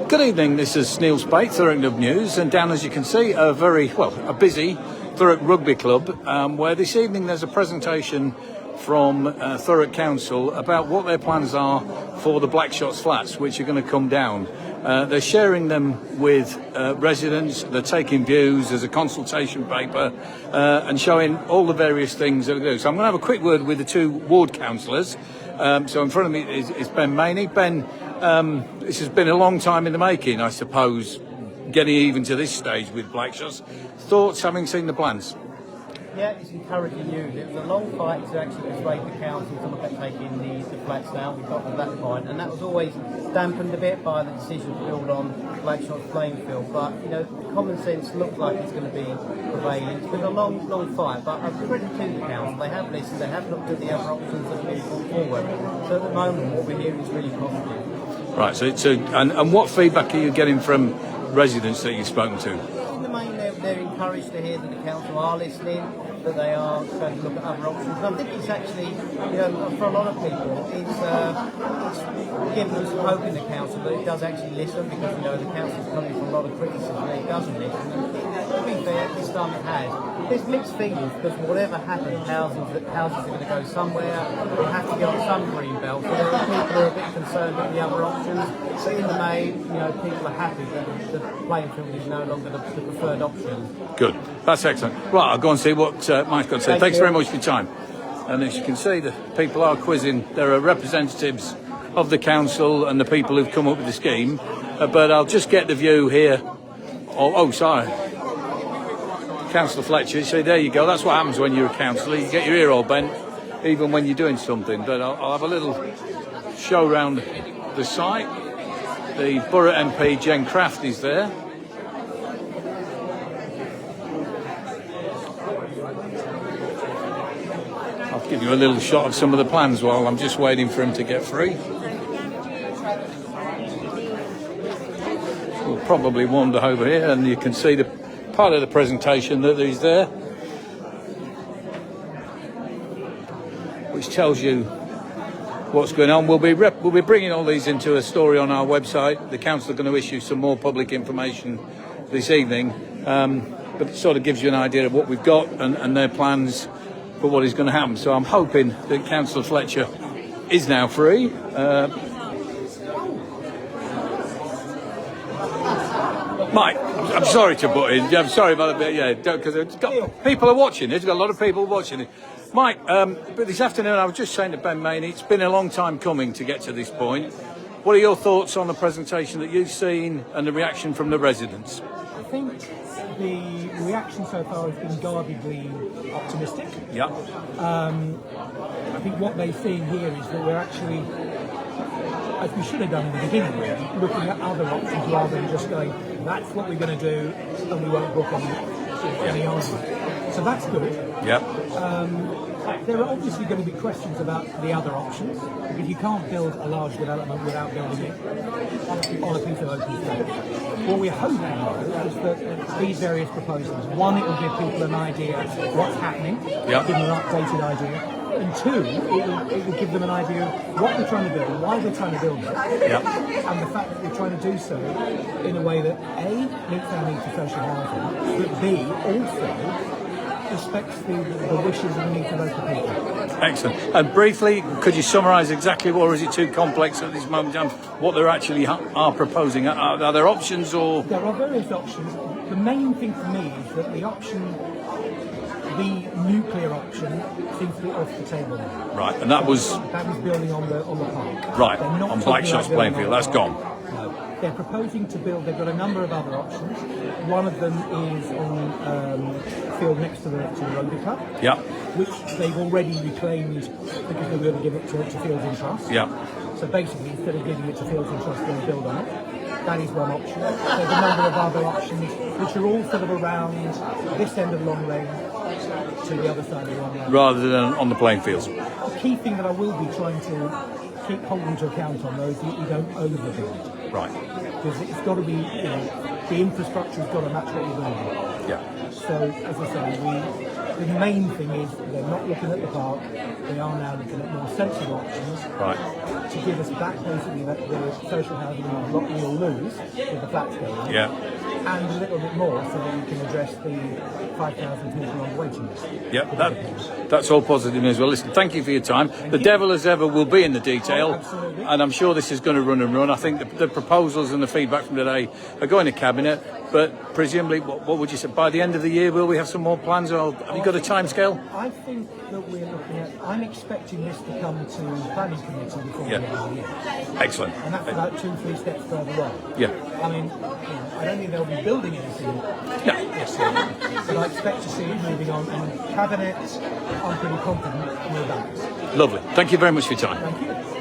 Good evening, this is Neil Spate, Thurrock Nub News, and down as you can see, a busy Thurrock Rugby Club, where this evening there's a presentation from Thurrock Council about what their plans are for the Blackshots flats, which are going to come down. They're sharing them with residents, they're taking views, there's a consultation paper, and showing all the various things that they do. So I'm going to have a quick word with the two ward councillors. So in front of me is Ben Maney. Ben, this has been a long time in the making, I suppose, getting even to this stage with Blackshots. Thoughts, having seen the plans? Yeah, it's encouraging news. It was a long fight to actually persuade the council to look at taking the flats down. We got to that point, and that was always dampened a bit by the decision to build on Blackshots playing field. But, you know, common sense looks like it's going to be prevailing. It's been a long fight, but I'm credit to the council. They have listened, they have looked at the other options that have been put forward. So at the moment, what we're hearing is really positive. Right, and what feedback are you getting from residents that you've spoken to? In the main, they're encouraged to hear that the council are listening, that they are going to look at other options. And I think it's actually, you know, for a lot of people, it's giving them some hope in the council that it does actually listen, because, you know, the council's coming from a lot of criticism and it doesn't listen. And to be fair, this time it has. There's mixed feelings, because whatever happens, houses are going to go somewhere. We have to get on some green belt. So there are people who are a bit concerned with the other options. But in the main, you know, people are happy that the playing field is no longer the preferred option. Good. That's excellent. Right, I'll go and see what Mike's got to say. Thanks very much for your time. And as you can see, the people are quizzing. There are representatives of the council and the people who've come up with the scheme. But I'll just get the view here. Oh, sorry. Councillor Fletcher. So there you go. That's what happens when you're a councillor. You get your ear all bent, even when you're doing something. But I'll have a little show round the site. The Borough MP, Jen Craft, is there. I'll give you a little shot of some of the plans while I'm just waiting for him to get free. We'll probably wander over here, and you can see the part of the presentation that is there, which tells you what's going on. We'll be bringing all these into a story on our website. The council are going to issue some more public information this evening, but it sort of gives you an idea of what we've got and their plans for what is going to happen. So I'm hoping that Councillor Fletcher is now free. Mike, I'm sorry to butt in. I'm sorry about it. Yeah, because people are watching. There's got a lot of people watching it. Mike, but this afternoon I was just saying to Ben Maney, it's been a long time coming to get to this point. What are your thoughts on the presentation that you've seen and the reaction from the residents? I think the reaction so far has been guardedly optimistic. Yeah. I think what they've seen here is that we're actually, as we should have done in the beginning, really, looking at other options rather than just going, that's what we're going to do and we won't book any argument. So that's good. Yep. There are obviously going to be questions about the other options, because you can't build a large development without building it on a piece of open space. What we're hoping is that these various proposals, one, it will give people an idea of what's happening, give them an updated idea, and two, it will give them an idea of what we're trying to build, why we're trying to build it, and the fact that we're trying to do so in a way that A, meets our needs for social housing, but B, also respects the wishes and the needs of local people. Excellent. And briefly, could you summarise exactly, or is it too complex at this moment in time, what they're actually are proposing? Are there options or...? There are various options. The main thing for me is that the nuclear option seems to be off the table now. Right, and that was building on the park. Right, on Blackshots playing field, that's gone. No, they're proposing to build, they've got a number of other options. One of them is on field next to the rugby club, which they've already reclaimed because they were going to give it to Fields in Trust. So basically, instead of giving it to Fields in Trust, they'll build on it. That is one option. There's a number of other options, which are all sort of around this end of long range to the other side of long range. Rather than on the playing fields. The key thing that I will be trying to keep holding to account on, though, is that you don't overbuild. Right. Because it's got to be, the infrastructure's got to match what you're doing. Yeah. So, as I say, the main thing is they're not looking at the park. They are now looking at more sensible options to give us back basically the social housing block we all lose with the flats going on. Yeah. And a little bit more so that we can address the 5,000 people on the waiting list. Yeah, that's all positive news. Well, listen, thank you for your time. The devil as ever will be in the detail, absolutely. And I'm sure this is going to run and run. I think the proposals and the feedback from today are going to cabinet, but presumably, what would you say, by the end of the year, will we have some more plans, or have you got a timescale? I think that we're looking at, I'm expecting this to come to planning committee before the end of the year. Excellent. And that's about 2-3 steps further on. Yeah. I mean, I don't think they'll be building anything this year, but I expect to see it moving on. And cabinet, I'm pretty confident we're back. Lovely. Thank you very much for your time. Thank you.